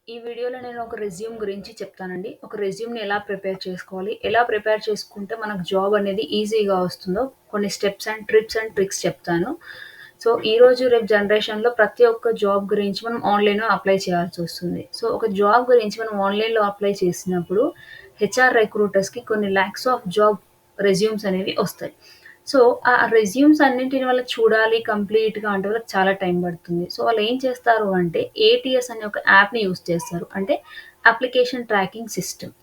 ఈ వీడియోలో నేను ఒక రెజ్యూమ్ గురించి చెప్తానండి. ఒక రెజ్యూమ్‌ని ఎలా ప్రిపేర్ చేసుకోవాలి? ఎలా ప్రిపేర్ చేసుకుంటే మనకు జాబ్ అనేది ఈజీగా వస్తుందో కొన్ని steps and trips and tricks చెప్తాను. సో, ఈరోజు రేపు జనరేషన్‌లో ప్రతి ఒక్క జాబ్ గురించి మనం ఆన్‌లైన్‌లో అప్లై చేయాల్సొస్తుంది. సో, ఒక జాబ్ గురించి మనం ఆన్‌లైన్‌లో అప్లై చేసినప్పుడు హెచ్ఆర్ రిక్రూటర్స్‌కి కొన్ని లాక్స్ ఆఫ్ జాబ్ రెజ్యూమ్స్ అనేవి ఒస్తాయి. సో, ఆ రెజ్యూమ్స్ అన్నింటిని వాళ్ళకి చూడాలి కంప్లీట్‌గా అంటే వాళ్ళకి చాలా టైం పడుతుంది. సో, వాళ్ళేం చేస్తారు అంటే ఏటీఎస్ అనే ఒక యాప్‌ని యూజ్ చేస్తారు. అంటే అప్లికేషన్ ట్రాకింగ్ సిస్టమ్.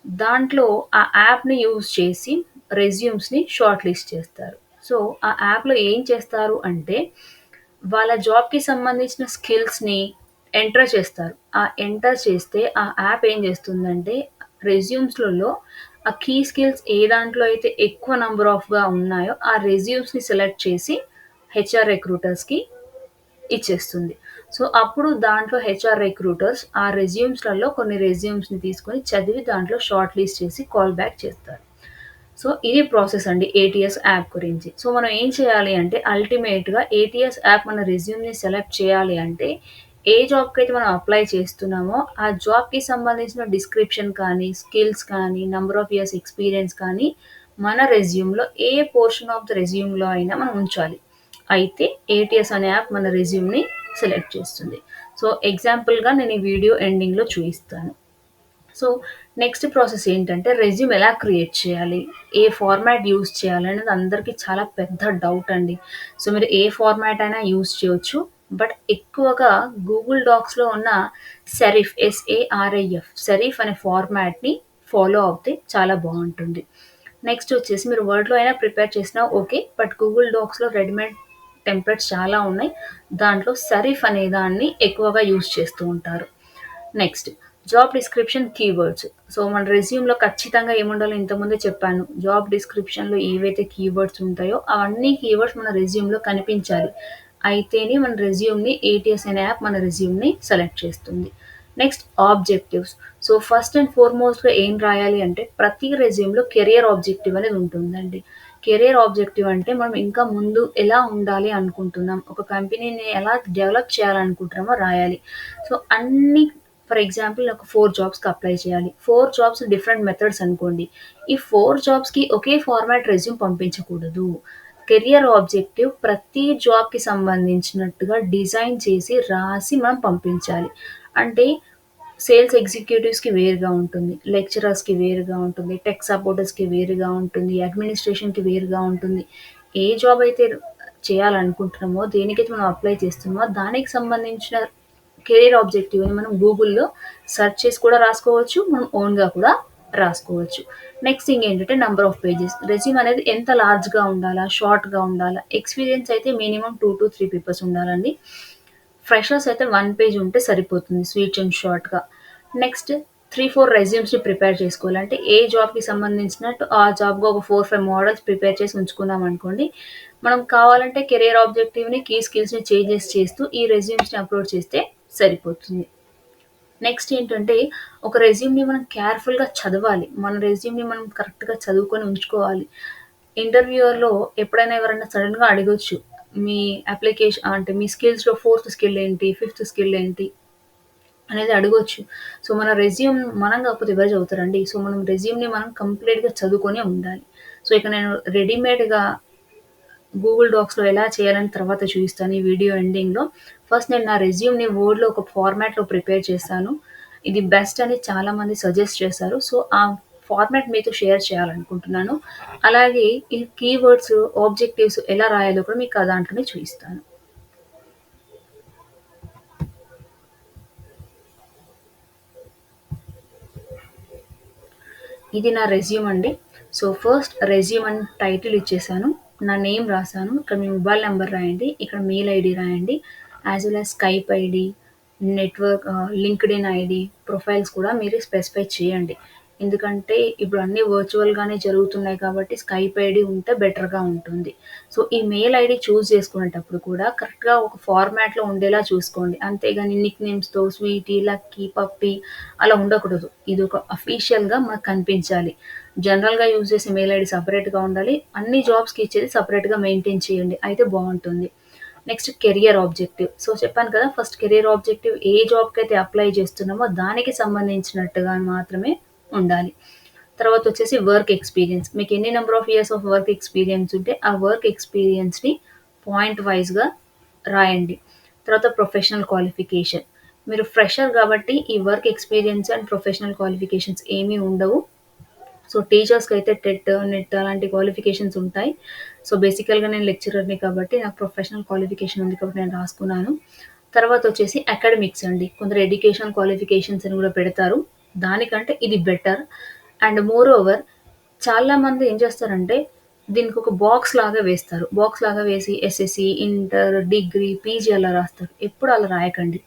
దాంట్లో ఆ యాప్‌ని యూజ్ చేసి రెజ్యూమ్స్‌ని షార్ట్ లిస్ట్ చేస్తారు. సో, ఆ యాప్‌లో ఏం చేస్తారు అంటే వాళ్ళ జాబ్‌కి సంబంధించిన స్కిల్స్‌ని ఎంటర్ చేస్తారు. ఆ ఎంటర్ చేస్తే ఆ యాప్ ఏం చేస్తుందంటే రెజ్యూమ్స్‌లలో ఆ కీ స్కిల్స్ ఏ దాంట్లో అయితే ఎక్కువ నంబర్ ఆఫ్‌గా ఉన్నాయో ఆ రెజ్యూమ్స్‌ని సెలెక్ట్ చేసి హెచ్ఆర్ రిక్రూటర్స్‌కి ఇచ్చేస్తుంది. సో, అప్పుడు దాంట్లో హెచ్ఆర్ రిక్రూటర్స్ ఆ రెజ్యూమ్స్‌లలో కొన్ని రెజ్యూమ్స్‌ని తీసుకొని చదివి దాంట్లో షార్ట్ లిస్ట్ చేసి కాల్ బ్యాక్ చేస్తారు. సో, ఇది ప్రాసెస్ అండి ఏటీఎస్ యాప్ గురించి. సో, మనం ఏం చేయాలి అంటే అల్టిమేట్‌గా ఏటీఎస్ యాప్ మన రెజ్యూమ్‌ని సెలెక్ట్ చేయాలి అంటే, ఏ జాబ్‌కైతే మనం అప్లై చేస్తున్నామో, ఆ జాబ్‌కి సంబంధించిన డిస్క్రిప్షన్ కానీ, స్కిల్స్ కానీ, నంబర్ ఆఫ్ ఇయర్స్ ఎక్స్‌పీరియన్స్ కానీ, మన రెజ్యూమ్‌లో ఏ పోర్షన్ ఆఫ్ ద రెజ్యూమ్‌లో అయినా మనం ఉంచాలి. అయితే ఏటీఎస్ అనే యాప్ మన రెజ్యూమ్‌ని సెలెక్ట్ చేస్తుంది. సో, ఎగ్జాంపుల్‌గా నేను ఈ వీడియో ఎండింగ్‌లో చూయిస్తాను. సో, నెక్స్ట్ ప్రాసెస్ ఏంటంటే రెజ్యూమ్ ఎలా క్రియేట్ చేయాలి? ఏ ఫార్మాట్ యూజ్ చేయాలి? అనేది అందరికి చాలా పెద్ద డౌట్ అండి. సో, మీరు ఏ ఫార్మాట్ అయినా యూజ్ చేయొచ్చు. బట్ ఎక్కువగా గూగుల్ డాక్స్‌లో ఉన్న సెరిఫ్ అనే ఫార్మాట్‌ని ఫాలో అవుతే చాలా బావుంటుంది. నెక్స్ట్ వచ్చేసి మీరు వర్డ్‌లో అయినా ప్రిపేర్ చేసినా ఓకే. బట్ గూగుల్ డాక్స్‌లో రెడీమేడ్ టెంప్లేట్స్ చాలా ఉన్నాయి. దాంట్లో సెరిఫ్ అనే దాన్ని ఎక్కువగా యూజ్ చేస్తూ ఉంటారు. Next job description keywords. So, మన రెజ్యూమ్‌లో ఖచ్చితంగా ఏముండాలో ఇంతకుముందే చెప్పాను. జాబ్ డిస్క్రిప్షన్‌లో ఏవైతే కీవర్డ్స్ ఉంటాయో అవన్నీ కీవర్డ్స్ మన రెజ్యూమ్‌లో కనిపించాలి. అయితేనే మన రెజ్యూమ్‌ని ఏటీఎస్ అనే యాప్ మన రెజ్యూమ్‌ని సెలెక్ట్ చేస్తుంది. Next objectives. So, first and ఫార్‌మోస్ట్‌గా ఏం రాయాలి అంటే ప్రతి రెజ్యూమ్‌లో కెరియర్ ఆబ్జెక్టివ్ అనేది ఉంటుందండి. కెరియర్ ఆబ్జెక్టివ్ అంటే మనం ఇంకా ముందు ఎలా ఉండాలి అనుకుంటున్నాం. ఒక కంపెనీని ఎలా డెవలప్ చేయాలనుకుంటున్నామో రాయాలి. సో, అన్ని ఫర్ ఎగ్జాంపుల్ ఒక 4 జాబ్స్‌కి అప్లై చేయాలి. 4 జాబ్స్ డిఫరెంట్ మెథడ్స్ అనుకోండి. ఈ 4 జాబ్స్‌కి ఒకే ఫార్మాట్ రెజ్యూమ్ పంపించకూడదు. కెరియర్ ఆబ్జెక్టివ్ ప్రతి జాబ్‌కి సంబంధించినట్టుగా డిజైన్ చేసి, రాసి మనం పంపించాలి. అంటే సేల్స్ ఎగ్జిక్యూటివ్స్‌కి వేరుగా ఉంటుంది. లెక్చరర్స్‌కి వేరుగా ఉంటుంది. టెక్ సపోర్టర్స్‌కి వేరుగా ఉంటుంది. అడ్మినిస్ట్రేషన్‌కి వేరుగా ఉంటుంది. ఏ జాబ్ అయితే చేయాలనుకుంటున్నామో, దేనికైతే మనం అప్లై చేస్తున్నామో దానికి సంబంధించిన కెరీర్ ఆబ్జెక్టివ్‌ని మనం గూగుల్‌లో సెర్చ్ చేసి కూడా రాసుకోవచ్చు. మనం ఓన్‌గా కూడా రాసుకోవచ్చు. నెక్స్ట్ థింగ్ ఏంటంటే నంబర్ ఆఫ్ పేజెస్. రెజ్యూమ్ అనేది ఎంత లార్జ్‌గా ఉండాలా? షార్ట్‌గా ఉండాలా? ఎక్స్‌పీరియన్స్ అయితే మినిమమ్ 2-3 పేపర్స్ ఉండాలండి. ఫ్రెషర్స్ అయితే 1 పేజ్ ఉంటే సరిపోతుంది స్వీట్ అండ్ షార్ట్‌గా. నెక్స్ట్ 3, 4 రెజ్యూమ్స్‌ని ప్రిపేర్ చేసుకోవాలి. అంటే ఏ జాబ్‌కి సంబంధించినట్టు ఆ జాబ్‌కి ఒక 4, 5 మోడల్స్ ప్రిపేర్ చేసి ఉంచుకున్నామనుకోండి. మనం కావాలంటే కెరియర్ ఆబ్జెక్టివ్‌ని, కీ స్కిల్స్‌ని చేంజెస్ చేస్తూ ఈ రెజ్యూమ్స్‌ని అప్‌లోడ్ చేస్తే సరిపోతుంది. నెక్స్ట్ ఏంటంటే ఒక రెజ్యూమ్‌ని మనం కేర్‌ఫుల్‌గా చదవాలి. మన రెజ్యూమ్‌ని మనం కరెక్ట్‌గా చదువుకొని ఉంచుకోవాలి. ఇంటర్వ్యూయర్‌లో ఎప్పుడైనా ఎవరైనా సడెన్‌గా అడగొచ్చు. మీ అంటే మీ స్కిల్స్‌లో ఫోర్త్ స్కిల్ ఏంటి? ఫిఫ్త్ స్కిల్ ఏంటి? అనేది అడగొచ్చు. సో, మన రెజ్యూమ్ మనం కాకపోతే ఎవరు చదువుతారండి? సో, మనం రెజ్యూమ్‌ని మనం కంప్లీట్‌గా చదువుకొనే ఉండాలి. సో, ఇక నేను రెడీమేడ్‌గా గూగుల్ డాక్స్‌లో ఎలా చేయాలని తర్వాత చూపిస్తాను ఈ వీడియో ఎండింగ్‌లో. ఫస్ట్ నేను నా రెజ్యూమ్‌ని వర్డ్‌లో ఒక ఫార్మాట్‌లో ప్రిపేర్ చేశాను. ఇది బెస్ట్ అని చాలామంది సజెస్ట్ చేశారు. సో, ఆ ఫార్మాట్ మీతో షేర్ చేయాలనుకుంటున్నాను. అలాగే ఈ కీవర్డ్స్, ఆబ్జెక్టివ్స్ ఎలా రాయాలో కూడా మీకు ఆ దాంట్లోనే చూయిస్తాను. ఇది నా రెజ్యూమ్ అండి. సో, ఫస్ట్ రెజ్యూమ్ అని టైటిల్ ఇచ్చేసాను. నా నేమ్ రాసాను. ఇక్కడ మీ మొబైల్ నంబర్ రాయండి. ఇక్కడ మెయిల్ ఐడీ రాయండి. As well as Skype ID, LinkedIn ID, profiles కూడా మీరు స్పెసిఫై చేయండి. ఎందుకంటే ఇప్పుడు అన్నీ వర్చువల్‌గానే జరుగుతున్నాయి కాబట్టి స్కైప్ ఐడీ ఉంటే బెటర్‌గా ఉంటుంది. సో, ఈ మెయిల్ ఐడీ చేసుకునేటప్పుడు కూడా కరెక్ట్‌గా ఒక ఫార్మాట్‌లో ఉండేలా చూసుకోండి. అంతేగాని నిక్ నేమ్స్‌తో స్వీటీ, లక్కీ, పప్పీ అలా ఉండకూడదు. ఇదొక అఫీషియల్‌గా మనకు కనిపించాలి. జనరల్‌గా యూజ్ చేసే మెయిల్ ఐడీ సెపరేట్‌గా ఉండాలి. అన్ని జాబ్స్‌కి ఇచ్చేది సెపరేట్‌గా మెయింటైన్ చేయండి. అయితే బావుంటుంది. Next career objective. సో చెప్పాను కదా! ఫస్ట్ కెరియర్ ఆబ్జెక్టివ్ ఏ జాబ్‌కైతే అప్లై చేస్తున్నామో దానికి సంబంధించినట్టుగా మాత్రమే ఉండాలి. తర్వాతొచ్చేసి వర్క్ ఎక్స్‌పీరియన్స్. మీకు ఎన్ని number of years of work experience ఉంటే, ఆ వర్క్ ఎక్స్‌పీరియన్స్‌ని పాయింట్ వైస్‌గా రాయండి. తర్వాత ప్రొఫెషనల్ క్వాలిఫికేషన్. మీరు ఫ్రెషర్ కాబట్టి ఈ work experience and professional qualifications ఏమీ ఉండవు. సో టీచర్స్‌కైతే టెట్, నెట్ అలాంటి క్వాలిఫికేషన్స్ ఉంటాయి. సో బేసికల్‌గా నేను లెక్చరర్‌ని కాబట్టి నాకు ప్రొఫెషనల్ క్వాలిఫికేషన్ ఉంది కాబట్టి నేను రాసుకున్నాను. తర్వాతొచ్చేసి అకాడమిక్స్ అండి. కొందరు ఎడ్యుకేషనల్ క్వాలిఫికేషన్స్ అని గూడా పెడతారు. దానికంటే ఇది బెటర్. అండ్ మోర్ ఓవర్ చాలామంది ఏం చేస్తారంటే దీనికొక బాక్స్ లాగా వేస్తారు. బాక్స్ లాగా వేసి ఎస్ఎస్‌సి, ఇంటర్, డిగ్రీ, పీజీ అలా రాస్తారు. ఎప్పుడు అలా రాయకండి.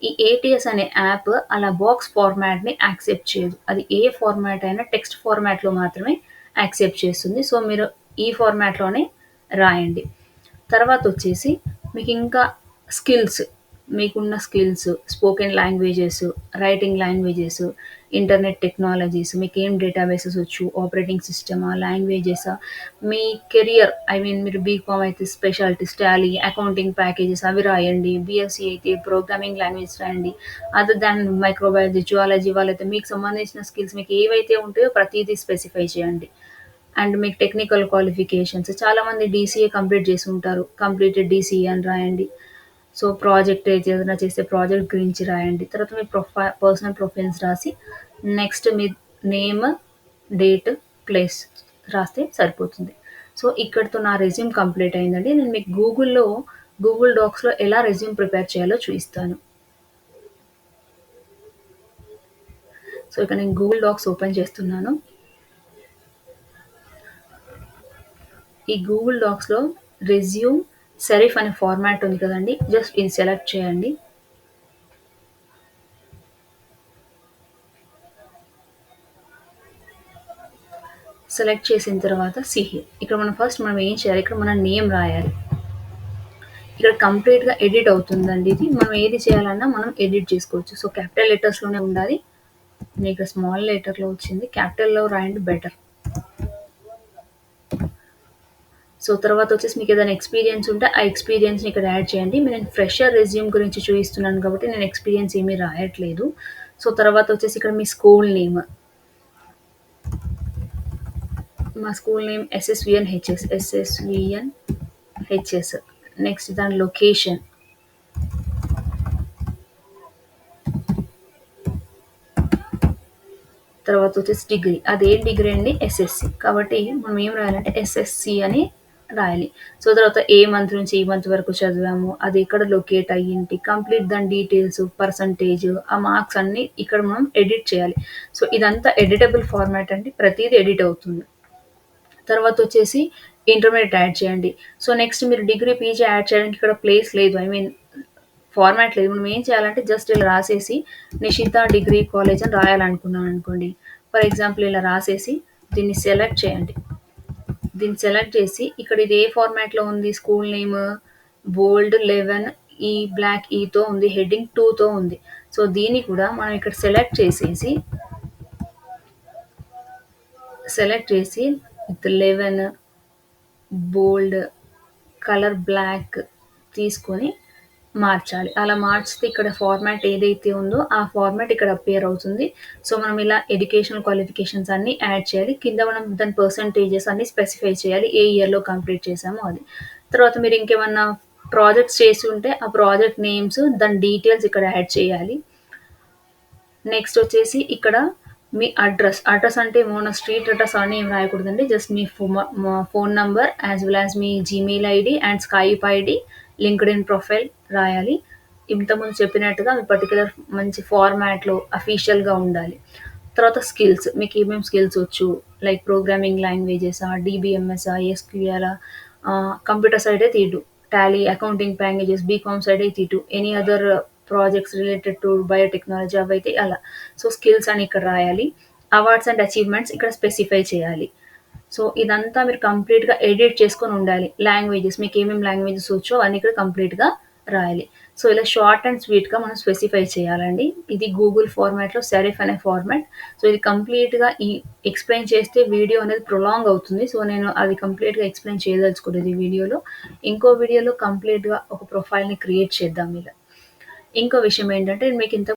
ఈ ఏటీఎస్ అనే యాప్ అలా బాక్స్ ఫార్మాట్‌ని యాక్సెప్ట్ చేయదు. అది ఏ ఫార్మాట్ అయినా టెక్స్ట్ ఫార్మాట్‌లో మాత్రమే యాక్సెప్ట్ చేస్తుంది. సో, మీరు ఈ ఫార్మాట్‌లోనే రాయండి. తర్వాతొచ్చేసి మీకింకా స్కిల్స్, మీకున్న skills, spoken languages, writing languages, internet technologies, మీకేం డేటాబేసెస్ వచ్చు, ఆపరేటింగ్ సిస్టమా, లాంగ్వేజెసా, మీ కెరియర్ మీరు బీకామ్ అయితే స్పెషాలిటీస్, టాలీ, అకౌంటింగ్ ప్యాకేజెస్ అవి రాయండి. బీఎస్సీ అయితే ప్రోగ్రామింగ్ లాంగ్వేజ్ రాయండి. అదర్ దాన్ మైక్రోబయాలజీ, జువాలజీ వాళ్ళైతే మీకు సంబంధించిన స్కిల్స్ మీకు ఏవైతే ఉంటాయో ప్రతీదీ స్పెసిఫై చేయండి. అండ్ మీకు టెక్నికల్ క్వాలిఫికేషన్స్ చాలామంది డీసీఏ కంప్లీట్ చేసి ఉంటారు. కంప్లీటెడ్ డీసీఏ అని రాయండి. సో, ప్రాజెక్ట్ అయితే ఏదైనా చేస్తే ప్రాజెక్ట్ గురించి రాయండి. తర్వాత మీ పర్సనల్ ప్రొఫైల్స్ రాసి నెక్స్ట్ మీ నేమ్, డేట్, ప్లేస్ రాస్తే సరిపోతుంది. సో, ఇక్కడితో నా రెజ్యూమ్ కంప్లీట్ అయిందండి. నేను మీకు గూగుల్ డాక్స్‌లో ఎలా రెజ్యూమ్ ప్రిపేర్ చేయాలో చూయిస్తాను. సో, ఇక్కడ నేను గూగుల్ డాక్స్ ఓపెన్ చేస్తున్నాను. ఈ గూగుల్ డాక్స్‌లో రెజ్యూమ్, సెరిఫ్ అనే ఫార్మాట్ ఉంది కదండీ! జస్ట్ ఇది సెలెక్ట్ చేయండి. సెలెక్ట్ చేసిన తర్వాత సీ హియర్. ఇక్కడ మనం ఏం చేయాలి? ఇక్కడ మన నేమ్ రాయాలి. ఇక్కడ కంప్లీట్‌గా ఎడిట్ అవుతుందండి ఇది. మనం ఏది చేయాలన్నా మనం ఎడిట్ చేసుకోవచ్చు. సో, క్యాపిటల్ లెటర్స్‌లోనే ఉండాలి. మీకు స్మాల్ లెటర్‌లో వచ్చింది. క్యాపిటల్‌లో రాయండి బెటర్. సో, తర్వాతొచ్చేసి మీకేదైనా ఎక్స్‌పీరియన్స్ ఉంటే ఆ ఎక్స్‌పీరియన్స్‌ని ఇక్కడ యాడ్ చేయండి. నేను ఫ్రెషర్ రెజ్యూమ్ గురించి చూయిస్తున్నాను కాబట్టి నేను ఎక్స్‌పీరియన్స్ ఏమీ రాయట్లేదు. సో, తర్వాతొచ్చేసి ఇక్కడ మీ స్కూల్ నేమ్. మా school name SSVN HS. SSVN HS. Next దాని లొకేషన్. తర్వాతొచ్చేసి డిగ్రీ. అదేం డిగ్రీ అండి? ఎస్ఎస్‌సి. కాబట్టి మనం ఏం రాయాలంటే ఎస్ఎస్‌సి అని రాయాలి. సో, తర్వాత ఏ మంత్ నుంచి ఏ మంత్ వరకు చదివాము, అది ఎక్కడ లొకేట్ అయ్యింటి, కంప్లీట్ దాని డీటెయిల్స్, పర్సెంటేజ్, ఆ మార్క్స్ అన్నీ ఇక్కడ మనం ఎడిట్ చేయాలి. సో, ఇదంతా ఎడిటబుల్ ఫార్మాట్ అండి. ప్రతీది ఎడిట్ అవుతుంది. తర్వాతొచ్చేసి ఇంటర్మీడియేట్ యాడ్ చేయండి. సో, నెక్స్ట్ మీరు డిగ్రీ, పీజీ యాడ్ చేయడానికి ఇక్కడ ప్లేస్ లేదు. ఫార్మాట్ లేదు. మనం ఏం చేయాలంటే జస్ట్ ఇలా రాసేసి నిషిత డిగ్రీ కాలేజ్ అని రాయాలనుకున్నాననుకోండి. ఫర్ ఎగ్జాంపుల్ ఇలా రాసేసి దీన్ని సెలెక్ట్ చేయండి. దీన్ని సెలెక్ట్ చేసి ఇక్కడ ఇది ఏ ఫార్మాట్‌లో ఉంది స్కూల్ నేమ్ బోల్డ్ 11 ఈ బ్లాక్ ఈతో ఉంది. హెడ్డింగ్ 2తో ఉంది. సో, దీన్ని కూడా మనం ఇక్కడ సెలెక్ట్ చేసి విత్ 11 బోల్డ్, కలర్ బ్లాక్ తీసుకొని మార్చాలి. అలా మార్చితే ఇక్కడ ఫార్మాట్ ఏదైతే ఉందో ఆ ఫార్మాట్ ఇక్కడ అపియర్ అవుతుంది. సో, మనం ఇలా ఎడ్యుకేషనల్ క్వాలిఫికేషన్స్ అన్నీ యాడ్ చేయాలి. కింద మనం దాని పర్సెంటేజెస్ అన్నీ స్పెసిఫై చేయాలి. ఏ ఇయర్‌లో కంప్లీట్ చేశామో అది. తర్వాత మీరు ఇంకేమన్నా ప్రాజెక్ట్స్ చేసి ఉంటే ఆ ప్రాజెక్ట్ నేమ్స్, దాని డీటెయిల్స్ ఇక్కడ యాడ్ చేయాలి. నెక్స్ట్ వచ్చేసి ఇక్కడ మీ అడ్రస్. అడ్రస్ అంటే మన స్ట్రీట్ అడ్రస్ అని ఏమి రాయకూడదండి. జస్ట్ మీ phone number as well as మీ Gmail ID and Skype ID, LinkedIn profile రాయాలి. ఇంతకుముందు చెప్పినట్టుగా మీ పర్టిక్యులర్ మంచి ఫార్మాట్‌లో అఫీషియల్‌గా ఉండాలి. తర్వాత స్కిల్స్. మీకు ఏమేమి స్కిల్స్ వచ్చు? లైక్ ప్రోగ్రామింగ్ లాంగ్వేజెసా, డీబీఎంఎసా, ఎస్‌క్యూఎలా, కంప్యూటర్ సైడ్ అయితే ఇటు. Tally, accounting packages, BCom side అయితే ఇటు. Any other projects related to biotechnology అవైతే అలా. సో, స్కిల్స్ అని ఇక్కడ రాయాలి. అవార్డ్స్ అండ్ అచీవ్‌మెంట్స్ ఇక్కడ స్పెసిఫై చేయాలి. సో, ఇదంతా మీరు కంప్లీట్‌గా ఎడిట్ చేసుకొని ఉండాలి. లాంగ్వేజెస్ మీకేమేమి లాంగ్వేజెస్ వచ్చో అన్నీ ఇక్కడ కంప్లీట్‌గా రాయాలి. సో, ఇలా షార్ట్ అండ్ స్వీట్‌గా మనం స్పెసిఫై చేయాలండి. ఇది గూగుల్ ఫార్మాట్‌లో సెరిఫ్ అనే ఫార్మాట్. సో, ఇది కంప్లీట్‌గా ఎక్స్‌ప్లెయిన్ చేస్తే వీడియో అనేది ప్రొలాంగ్ అవుతుంది. సో, నేను అది కంప్లీట్‌గా ఎక్స్‌ప్లెయిన్ చేయదలుచుకోలేదు ఈ వీడియోలో. ఇంకో వీడియోలో కంప్లీట్‌గా ఒక ప్రొఫైల్‌ని క్రియేట్ చేద్దాం ఇలా. ఇంకో విషయం ఏంటంటే, మీకింతకు